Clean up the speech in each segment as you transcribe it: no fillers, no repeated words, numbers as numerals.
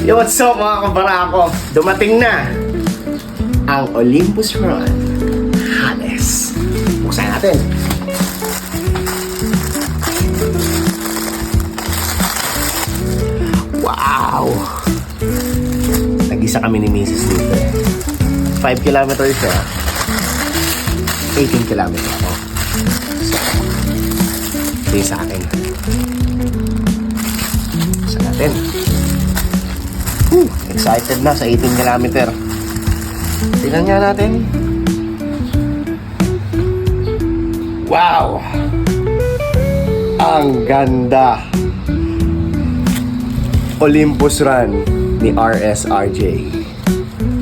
Yo, what's up mga kabarako? Dumating na ang Olympus Run Hades. Buksan natin. Wow! Nag-isa kami ni Mrs. dito. 5 kilometers siya. 18 kilometers ako. So, sa akin. Buksan natin. Excited na sa 18 kilometer. Tingnan nga natin. Wow! Ang ganda! Olympus Run ni RSRJ.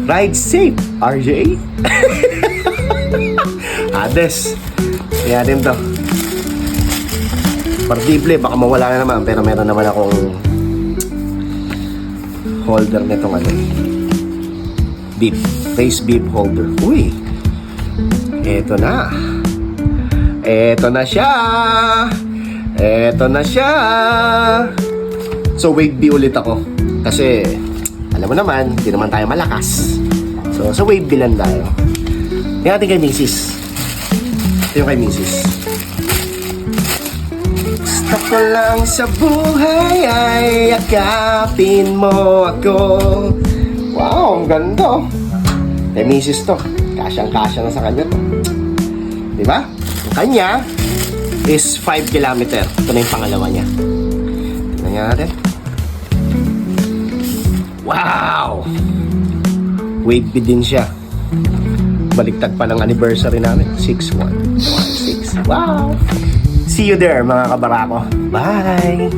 Ride safe, RJ! Hades! Kaya din to. Partible, baka mawala na naman. Pero meron naman akong holder nitong ano, bib, face bib holder. Uy, eto na siya, eto na siya. So wave B ulit ako kasi alam mo naman, hindi naman tayo malakas. So sa wave B lang tayo. Tingnan natin kay Mrs. Ito yung kay Mrs. Gusto ko lang sa buhay ay yakapin mo ako. Wow, ang ganda. Kay Mrs. to. Kasyang-kasya na sa kanya to. Diba? Ang kanya is 5 kilometer. Ito na yung pangalawa niya. Tignan niya natin. Wow! Wave B din siya. Baliktad pa ng anniversary namin. 6-1. 1-6. Wow! See you there mga kabarako. Bye!